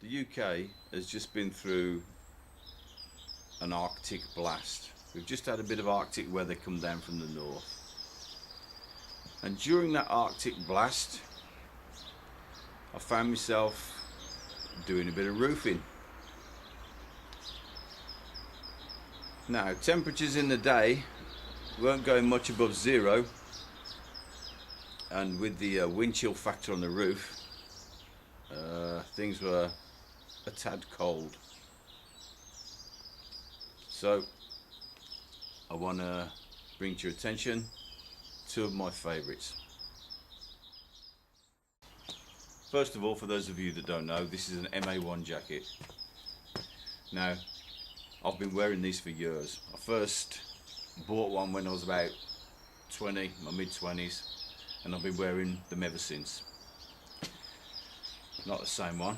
The UK has just been through an Arctic blast. We've just had a bit of Arctic weather come down from the north. And during that Arctic blast, I found myself doing a bit of roofing. Now, temperatures in the day weren't going much above zero, and with the wind chill factor on the roof, things were a tad cold. So I want to bring to your attention two of my favourites. First of all, for those of you that don't know, this is an MA-1 jacket. Now, I've been wearing these for years. I first bought one when I was about 20, my mid-20s, and I've been wearing them ever since. Not the same one.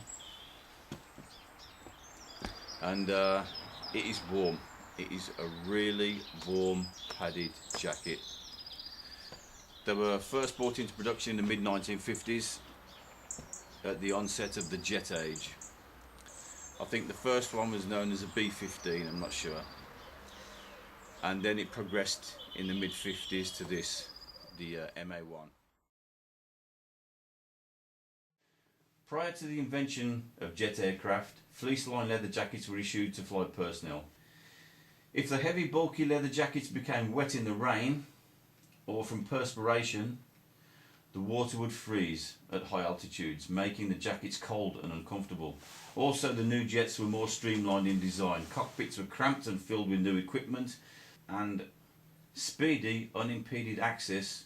And it is warm. It is a really warm padded jacket. They were first brought into production in the mid-1950s at the onset of the jet age. I think the first one was known as a B-15, I'm not sure. And then it progressed in the mid-50s to this, the MA-1. Prior to the invention of jet aircraft, fleece-lined leather jackets were issued to flight personnel. If the heavy, bulky leather jackets became wet in the rain or from perspiration, the water would freeze at high altitudes, making the jackets cold and uncomfortable. Also, the new jets were more streamlined in design. Cockpits were cramped and filled with new equipment, and speedy, unimpeded access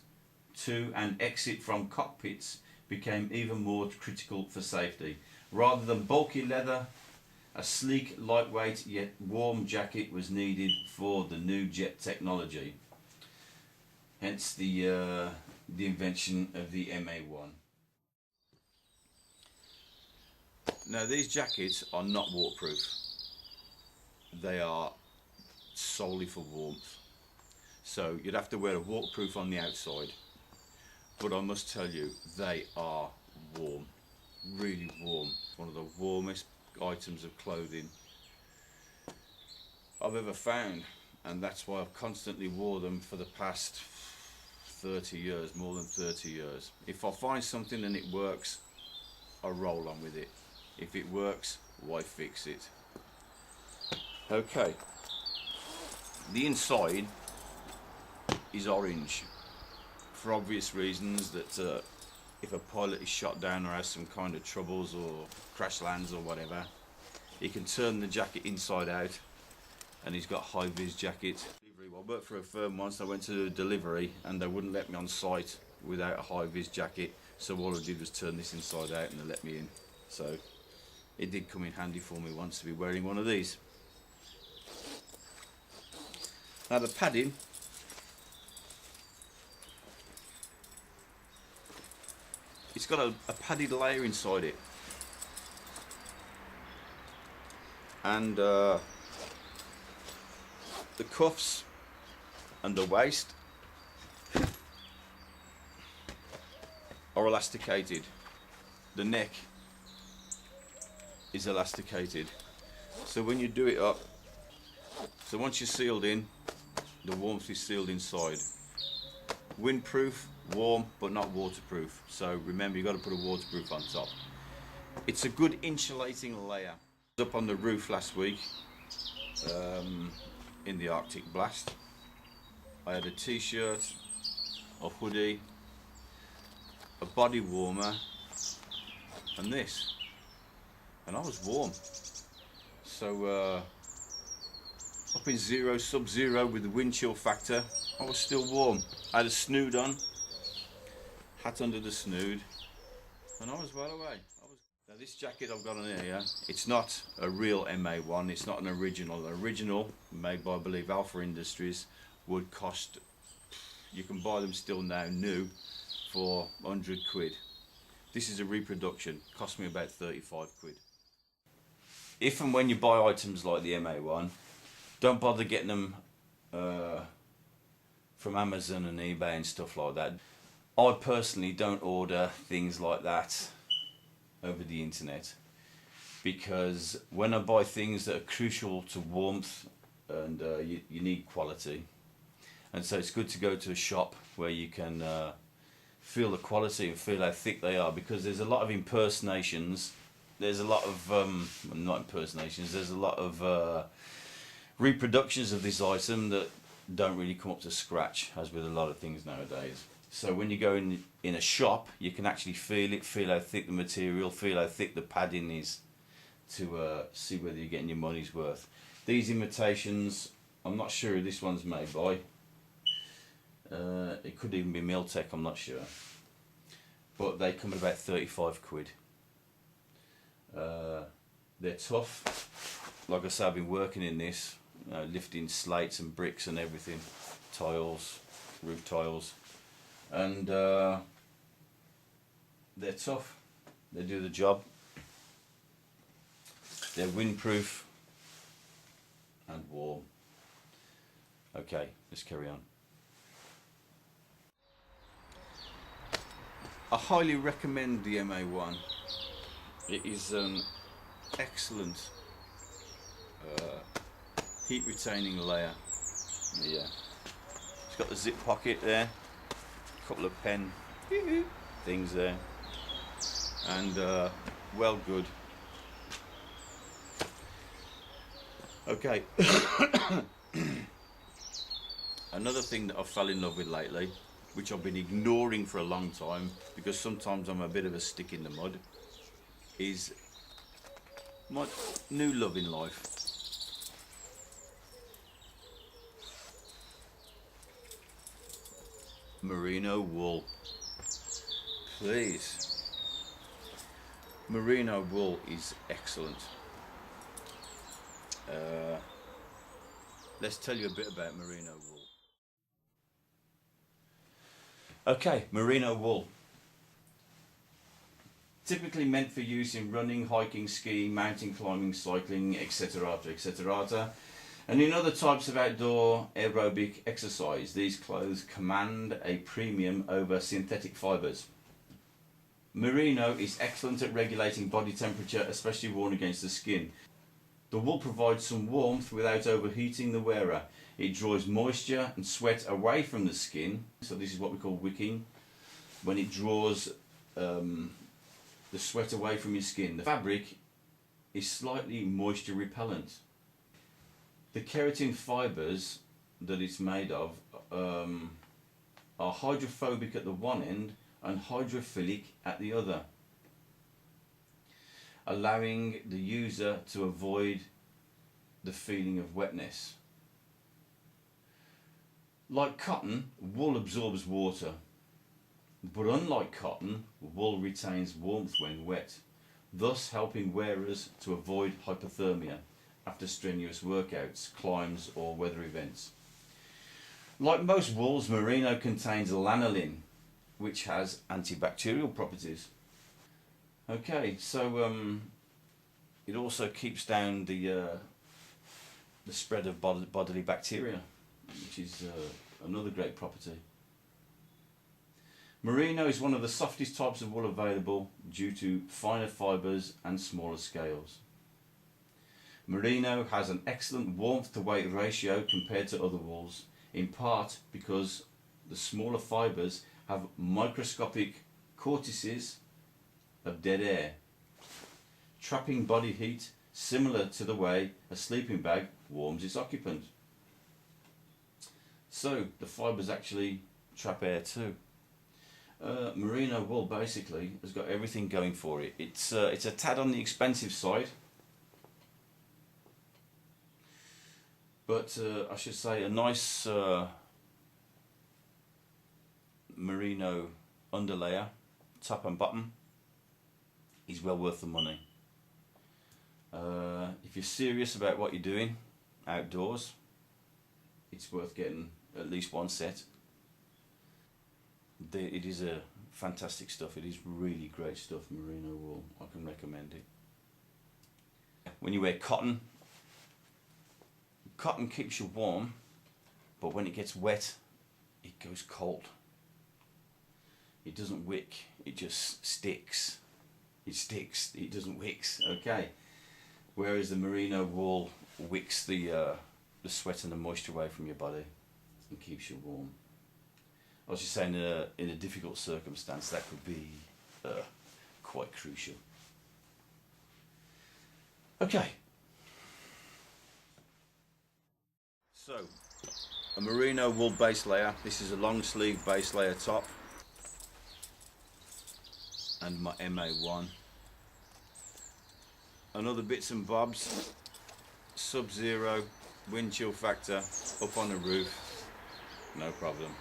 to and exit from cockpits became even more critical for safety. Rather than bulky leather, a sleek, lightweight yet warm jacket was needed for the new jet technology. Hence the invention of the MA-1. Now, these jackets are not waterproof. They are solely for warmth. So you'd have to wear a waterproof on the outside. But I must tell you, they are warm. Really warm. One of the warmest items of clothing I've ever found. And that's why I've constantly wore them for the past 30 years, more than 30 years. If I find something and it works, I roll on with it. If it works, why fix it? Okay. The inside is orange, for obvious reasons that if a pilot is shot down or has some kind of troubles or crash lands or whatever, he can turn the jacket inside out, and he's got high-vis jacket. I worked for a firm once. I went to a delivery and they wouldn't let me on site without a high-vis jacket, so all I did was turn this inside out and they let me in. So it did come in handy for me once to be wearing one of these. Now, the padding, it's got a padded layer inside it, and the cuffs and the waist are elasticated. The neck is elasticated. So when you do it up, so once you're sealed in, the warmth is sealed inside. Windproof, warm, but not waterproof. So remember, you've got to put a waterproof on top. It's a good insulating layer. I was up on the roof last week in the Arctic blast. I had a t-shirt, a hoodie, a body warmer, and this, and I was warm. So up in zero, sub-zero with the wind chill factor, I was still warm. I had a snood on, hat under the snood, and I was well away. Now, this jacket I've got on here, it's not a real MA-1, it's not an original. The original, made by, I believe, Alpha Industries, would cost, you can buy them still now new for 100 quid. This is a reproduction, cost me about 35 quid. If and when you buy items like the MA-1, don't bother getting them from Amazon and eBay and stuff like that. I personally don't order things like that over the internet. because when I buy things that are crucial to warmth and you need quality, and so it's good to go to a shop where you can feel the quality and feel how thick they are, because there's a lot of impersonations, there's a lot of not impersonations, there's a lot of reproductions of this item that don't really come up to scratch, as with a lot of things nowadays. So when you go in a shop, you can actually feel it, feel how thick the material, feel how thick the padding is, to see whether you're getting your money's worth. These imitations, I'm not sure who this one's made by. It could even be Miltech, I'm not sure. But they come at about 35 quid. They're tough. Like I say, I've been working in this, lifting slates and bricks and everything, tiles, roof tiles, and they're tough. They do the job. They're windproof and warm. Okay, let's carry on. I highly recommend the MA-1. It is an excellent heat retaining layer. Yeah, it's got the zip pocket there, a couple of pen things there, and well good. Okay. Another thing that I fell in love with lately, which I've been ignoring for a long time because sometimes I'm a bit of a stick in the mud, is my new love in life. Merino wool. Please. Merino wool is excellent. Let's tell you a bit about merino wool. Okay, merino wool. Typically meant for use in running, hiking, skiing, mountain climbing, cycling, etc., etc., and in other types of outdoor aerobic exercise. These clothes command a premium over synthetic fibres. Merino is excellent at regulating body temperature, especially worn against the skin. The wool provides some warmth without overheating the wearer. It draws moisture and sweat away from the skin, so this is what we call wicking, when it draws the sweat away from your skin. The fabric is slightly moisture repellent. The keratin fibres that it's made of are hydrophobic at the one end and hydrophilic at the other, allowing the user to avoid the feeling of wetness. Like cotton, wool absorbs water, but unlike cotton, wool retains warmth when wet, thus helping wearers to avoid hypothermia after strenuous workouts, climbs or weather events. Like most wools, merino contains lanolin, which has antibacterial properties. Okay, so it also keeps down the spread of bodily bacteria, which is another great property. Merino is one of the softest types of wool available due to finer fibres and smaller scales. Merino has an excellent warmth to weight ratio compared to other wools, in part because the smaller fibres have microscopic cortices of dead air, trapping body heat similar to the way a sleeping bag warms its occupant. So the fibres actually trap air too. Merino wool basically has got everything going for it. It's a tad on the expensive side, but I should say a nice merino underlayer, top and bottom, is well worth the money. If you're serious about what you're doing outdoors, it's worth getting at least one set. It is a fantastic stuff. It is really great stuff, merino wool. I can recommend it. When you wear cotton, cotton keeps you warm, but when it gets wet, it goes cold. It doesn't wick, it just sticks. It sticks, it doesn't wicks, okay. whereas the merino wool wicks the sweat and the moisture away from your body and keeps you warm. I was just saying, in a difficult circumstance, that could be quite crucial. Okay. So, a merino wool base layer. This is a long sleeve base layer top. And my MA-1. And other bits and bobs. Sub-zero, wind chill factor, up on the roof. No problem.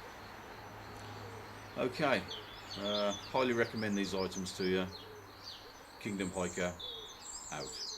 Okay, highly recommend these items to you. Kingdom Hiker, out.